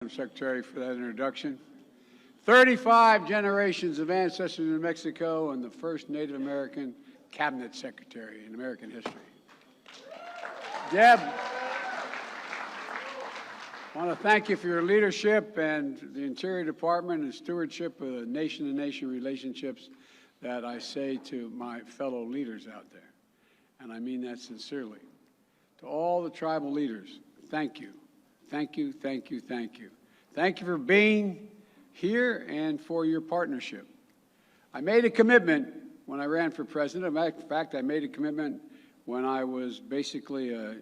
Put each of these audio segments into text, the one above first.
Madam Secretary, for that introduction. 35 generations of ancestors in New Mexico and the first Native American cabinet secretary in American history. Deb, I want to thank you for your leadership and the Interior Department and stewardship of the nation-to-nation relationships that I say to my fellow leaders out there. And I mean that sincerely. To all the tribal leaders, thank you. Thank you, thank you, thank you. Thank you for being here and for your partnership. I made a commitment when I ran for president. In fact, I made a commitment when I was basically a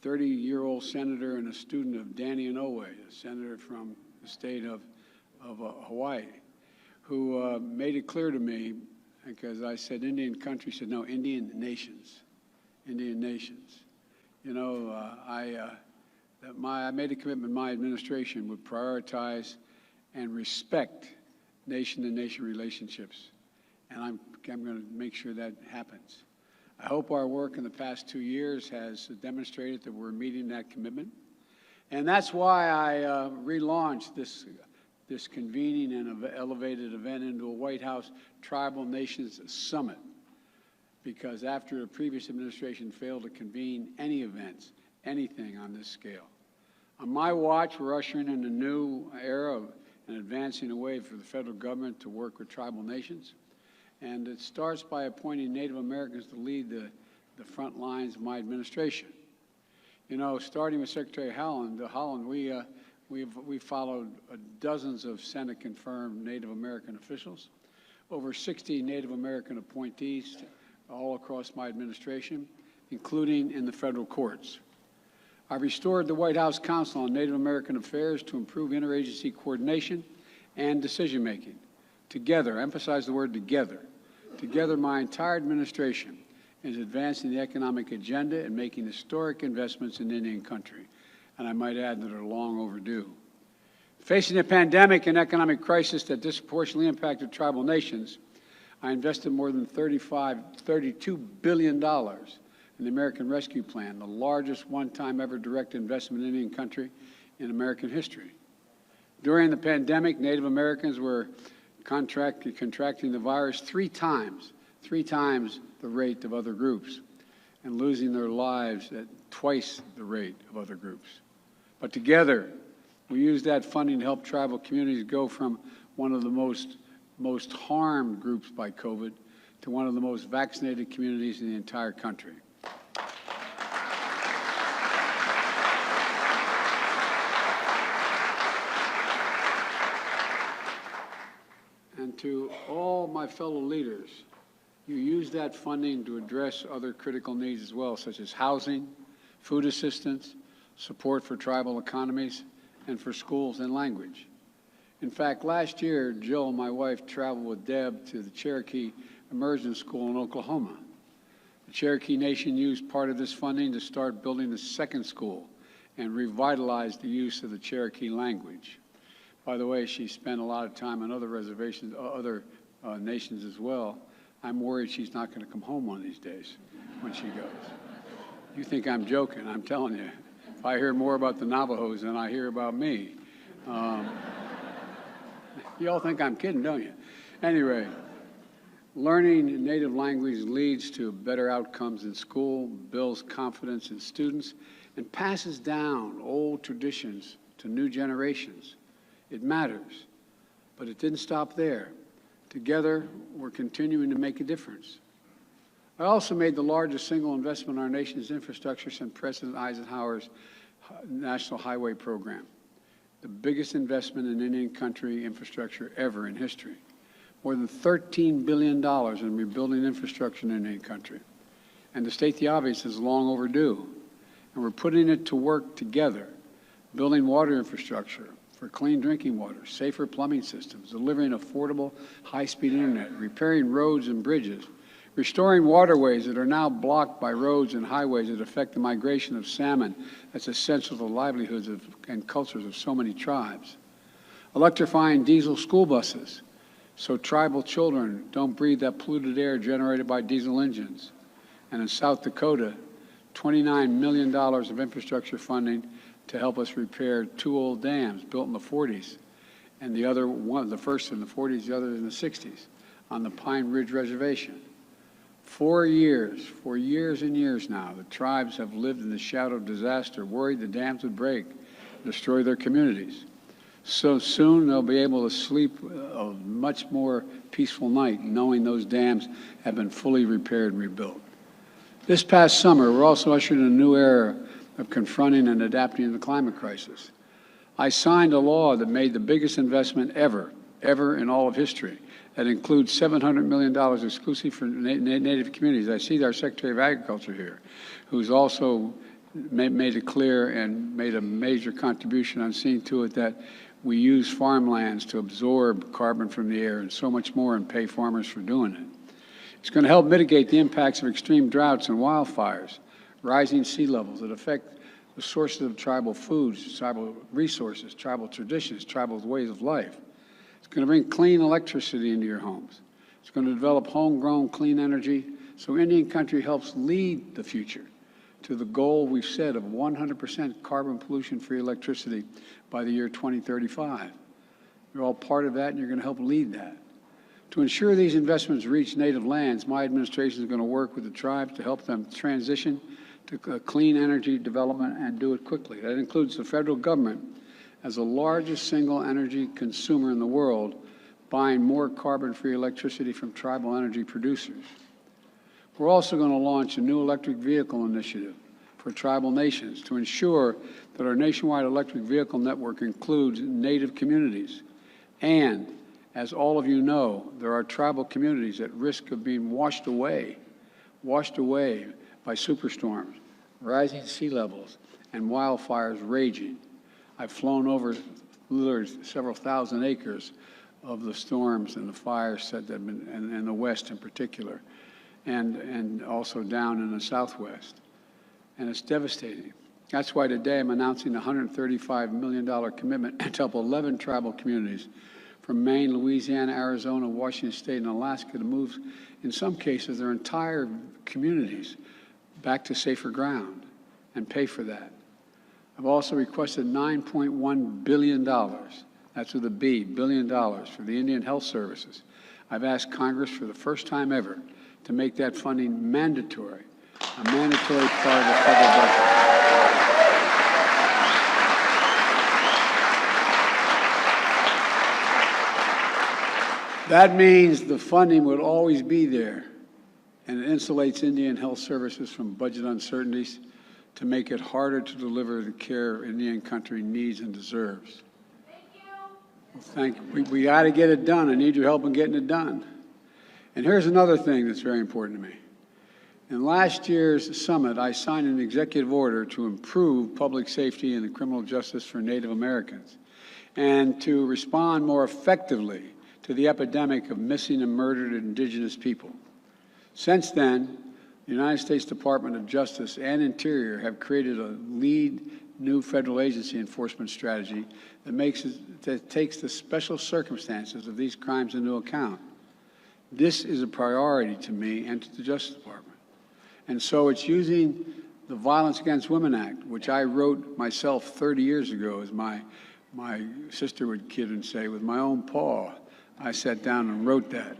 30-year-old senator and a student of Danny Inouye, a senator from the state of Hawaii, who made it clear to me, because I said Indian country, said no, Indian nations, Indian nations. You know, I made a commitment my administration would prioritize and respect nation-to-nation relationships, and I'm going to make sure that happens. I hope our work in the past 2 years has demonstrated that we're meeting that commitment, and that's why I relaunched this convening and elevated event into a White House Tribal Nations Summit, because after the previous administration failed to convene any events, anything on this scale. On my watch, we're ushering in a new era and advancing a way for the federal government to work with tribal nations. And it starts by appointing Native Americans to lead the front lines of my administration. You know, starting with Secretary Haaland, we followed dozens of Senate-confirmed Native American officials, over 60 Native American appointees all across my administration, including in the federal courts. I restored the White House Council on Native American Affairs to improve interagency coordination and decision-making. Together, emphasize the word together. Together, my entire administration is advancing the economic agenda and making historic investments in Indian country, and I might add that are long overdue. Facing a pandemic and economic crisis that disproportionately impacted tribal nations, I invested more than $32 billion in the American Rescue Plan, the largest one-time ever direct investment in Indian country in American history. During the pandemic, Native Americans were contracting the virus three times the rate of other groups, and losing their lives at twice the rate of other groups. But together, we used that funding to help tribal communities go from one of the most harmed groups by COVID to one of the most vaccinated communities in the entire country. And to all my fellow leaders, you use that funding to address other critical needs as well, such as housing, food assistance, support for tribal economies, and for schools and language. In fact, last year, Jill, my wife, traveled with Deb to the Cherokee Immersion School in Oklahoma. The Cherokee Nation used part of this funding to start building a second school and revitalize the use of the Cherokee language. By the way, she spent a lot of time on other reservations, other nations as well. I'm worried she's not going to come home one of these days when she goes. You think I'm joking, I'm telling you. If I hear more about the Navajos than I hear about me. You all think I'm kidding, don't you? Anyway, learning native language leads to better outcomes in school, builds confidence in students, and passes down old traditions to new generations. It matters, but it didn't stop there. Together, we're continuing to make a difference. I also made the largest single investment in our nation's infrastructure since President Eisenhower's National Highway Program, the biggest investment in Indian country infrastructure ever in history. More than $13 billion in rebuilding infrastructure in Indian country. And to state the obvious, is long overdue. And we're putting it to work together, building water infrastructure for clean drinking water, safer plumbing systems, delivering affordable high-speed internet, repairing roads and bridges, restoring waterways that are now blocked by roads and highways that affect the migration of salmon that's essential to the livelihoods and cultures of so many tribes, electrifying diesel school buses so tribal children don't breathe that polluted air generated by diesel engines, and in South Dakota, $29 million of infrastructure funding to help us repair 2 old dams built in the 40s, and the other one, the first in the 40s, the other in the 60s, on the Pine Ridge Reservation. For years and years now, the tribes have lived in the shadow of disaster, worried the dams would break, destroy their communities. So soon they'll be able to sleep a much more peaceful night, knowing those dams have been fully repaired and rebuilt. This past summer, we're also ushered in a new era of confronting and adapting to the climate crisis. I signed a law that made the biggest investment ever in all of history. That includes $700 million exclusively for Native communities. I see our Secretary of Agriculture here, who's also made it clear and made a major contribution on seeing to it that we use farmlands to absorb carbon from the air and so much more, and pay farmers for doing it. It's going to help mitigate the impacts of extreme droughts and wildfires, rising sea levels that affect the sources of tribal foods, tribal resources, tribal traditions, tribal ways of life. It's going to bring clean electricity into your homes. It's going to develop homegrown clean energy so Indian country helps lead the future to the goal we've set of 100% carbon pollution-free electricity by the year 2035. You're all part of that, and you're going to help lead that. To ensure these investments reach native lands, my administration is going to work with the tribes to help them transition to clean energy development and do it quickly. That includes the federal government as the largest single energy consumer in the world, buying more carbon-free electricity from tribal energy producers. We're also going to launch a new electric vehicle initiative for tribal nations to ensure that our nationwide electric vehicle network includes Native communities. And, as all of you know, there are tribal communities at risk of being washed away by superstorms, rising sea levels, and wildfires raging. I've flown over literally several thousand acres of the storms and the fires that have been, in the West in particular, and also down in the Southwest. And it's devastating. That's why today I'm announcing a $135 million commitment to help 11 tribal communities from Maine, Louisiana, Arizona, Washington State, and Alaska to move, in some cases, their entire communities back to safer ground and pay for that. I've also requested $9.1 billion, that's with a B, billion dollars, for the Indian Health Services. I've asked Congress for the first time ever to make that funding mandatory, a mandatory part of the federal budget. That means the funding will always be there, and it insulates Indian Health Services from budget uncertainties to make it harder to deliver the care Indian country needs and deserves. Thank you. We got to get it done. I need your help in getting it done. And here's another thing that's very important to me. In last year's summit, I signed an executive order to improve public safety and the criminal justice for Native Americans and to respond more effectively to the epidemic of missing and murdered Indigenous people. Since then, the United States Department of Justice and Interior have created a lead new federal agency enforcement strategy that takes the special circumstances of these crimes into account. This is a priority to me and to the Justice Department. And so it's using the Violence Against Women Act, which I wrote myself 30 years ago, as my sister would kid and say, with my own paw. I sat down and wrote that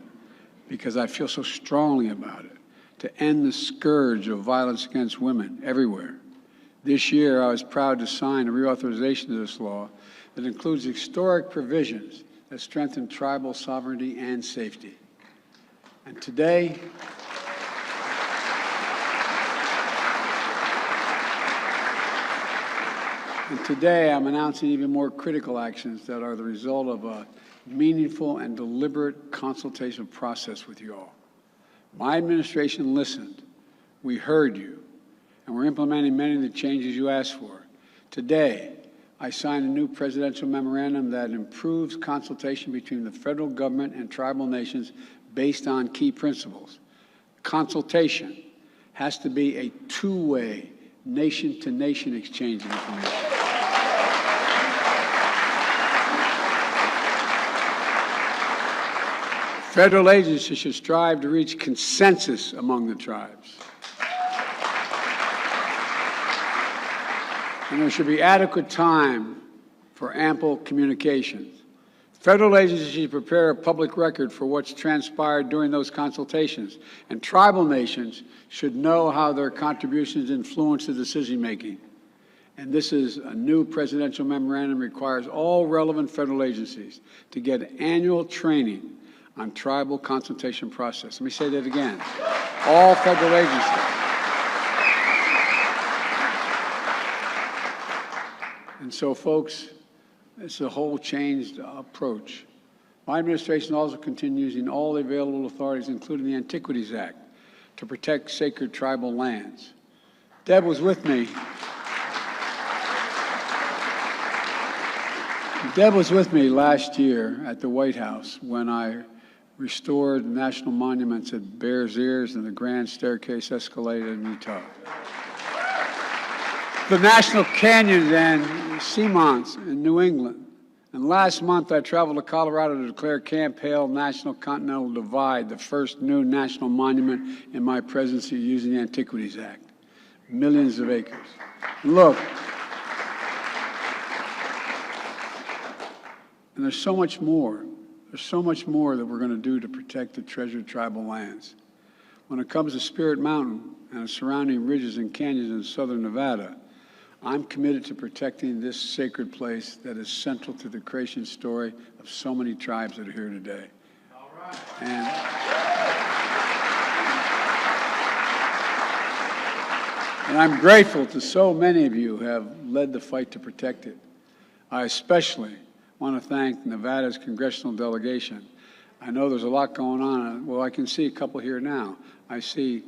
because I feel so strongly about it, to end the scourge of violence against women everywhere. This year, I was proud to sign a reauthorization of this law that includes historic provisions that strengthen tribal sovereignty and safety. And today, I'm announcing even more critical actions that are the result of a meaningful and deliberate consultation process with you all. My administration listened. We heard you. And we're implementing many of the changes you asked for. Today, I signed a new presidential memorandum that improves consultation between the federal government and tribal nations based on key principles. Consultation has to be a two-way, nation-to-nation exchange of information. Federal agencies should strive to reach consensus among the tribes. and there should be adequate time for ample communications. Federal agencies prepare a public record for what's transpired during those consultations, and tribal nations should know how their contributions influence the decision-making. And this is a new presidential memorandum requires all relevant federal agencies to get annual training on tribal consultation process. Let me say that again. All federal agencies. And so, folks, it's a whole changed approach. My administration also continues using all the available authorities, including the Antiquities Act, to protect sacred tribal lands. Deb was with me. Deb was with me last year at the White House when I restored national monuments at Bears Ears and the Grand Staircase Escalade in Utah, the National Canyons and Seamonts in New England. And last month, I traveled to Colorado to declare Camp Hale National Continental Divide, the first new national monument in my presidency using the Antiquities Act. Millions of acres. And look, and there's so much more. There's so much more that we're going to do to protect the treasured tribal lands. When it comes to Spirit Mountain and the surrounding ridges and canyons in southern Nevada, I'm committed to protecting this sacred place that is central to the creation story of so many tribes that are here today. All right. And I'm grateful to so many of you who have led the fight to protect it. I especially want to thank Nevada's congressional delegation. I know there's a lot going on. Well, I can see a couple here now. I see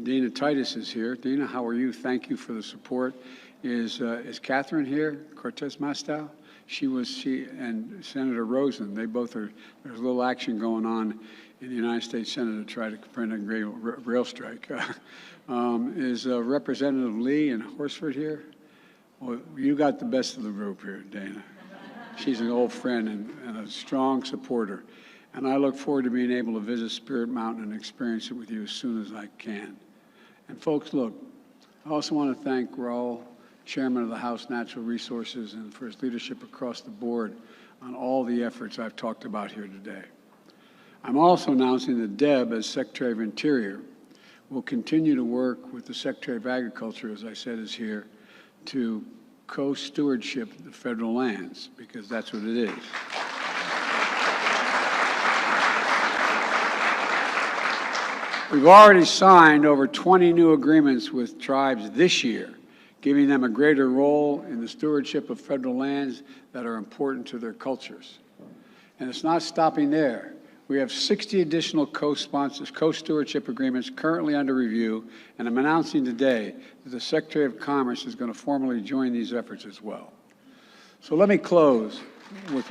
Dina Titus is here. Dina, how are you? Thank you for the support. Is Catherine here? Cortez Masto? She and Senator Rosen. They both are. There's a little action going on in the United States Senate to try to prevent a rail strike. Is Representative Lee in Horsford here? Well, you got the best of the group here, Dana. She's an old friend and a strong supporter. And I look forward to being able to visit Spirit Mountain and experience it with you as soon as I can. And folks, look, I also want to thank Raul, Chairman of the House Natural Resources, and for his leadership across the board on all the efforts I've talked about here today. I'm also announcing that Deb, as Secretary of Interior, will continue to work with the Secretary of Agriculture, as I said, is here, to co-stewardship the federal lands, because that's what it is. We've already signed over 20 new agreements with tribes this year, giving them a greater role in the stewardship of federal lands that are important to their cultures. And it's not stopping there. We have 60 additional co-stewardship agreements currently under review, and I'm announcing today that the Secretary of Commerce is going to formally join these efforts as well. So let me close with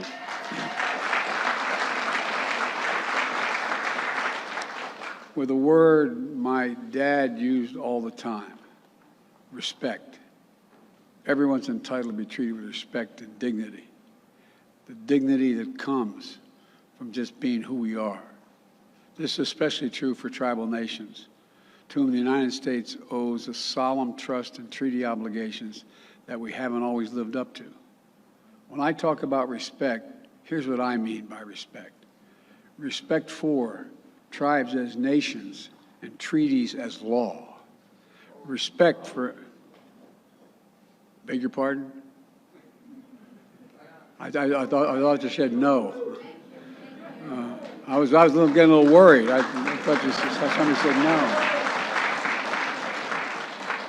a word my dad used all the time: respect. Everyone's entitled to be treated with respect and dignity. The dignity that comes from just being who we are. This is especially true for tribal nations, to whom the United States owes a solemn trust and treaty obligations that we haven't always lived up to. When I talk about respect, here's what I mean by respect. Respect for tribes as nations and treaties as law. Respect for, beg your pardon? I thought you said no. I was getting a little worried. I thought somebody said no.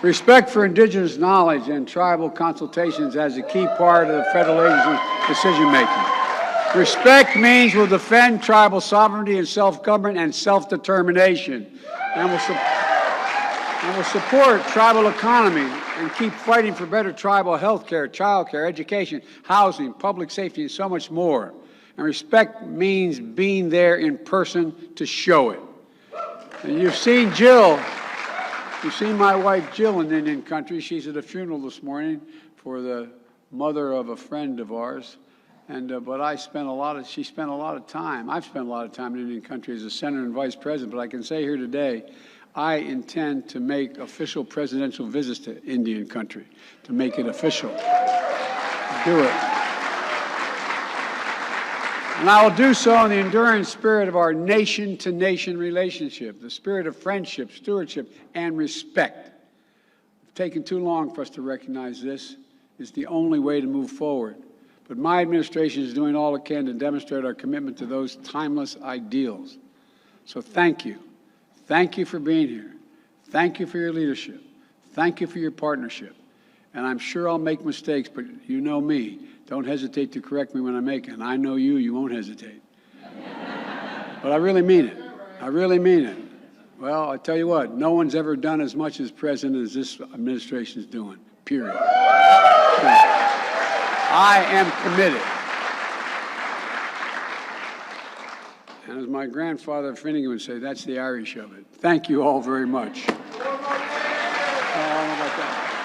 Respect for indigenous knowledge and tribal consultations as a key part of the federal agency's decision-making. Respect means we'll defend tribal sovereignty and self-government and self-determination, and will support tribal economy and keep fighting for better tribal health care, child care, education, housing, public safety, and so much more. And respect means being there in person to show it. And you've seen Jill. You've seen my wife Jill in Indian country. She's at a funeral this morning for the mother of a friend of ours. And but she spent a lot of time. I've spent a lot of time in Indian country as a senator and vice president. But I can say here today, I intend to make official presidential visits to Indian country, to make it official. Do it. And I will do so in the enduring spirit of our nation-to-nation relationship, the spirit of friendship, stewardship, and respect. It's taken too long for us to recognize this. It's the only way to move forward. But my administration is doing all it can to demonstrate our commitment to those timeless ideals. So thank you. Thank you for being here. Thank you for your leadership. Thank you for your partnership. And I'm sure I'll make mistakes, but you know me. Don't hesitate to correct me when I make it. And I know you, you won't hesitate. But I really mean it. I really mean it. Well, I tell you what, no one's ever done as much as president as this administration is doing, period. I am committed. And as my grandfather Finnegan would say, that's the Irish of it. Thank you all very much. I don't know about that.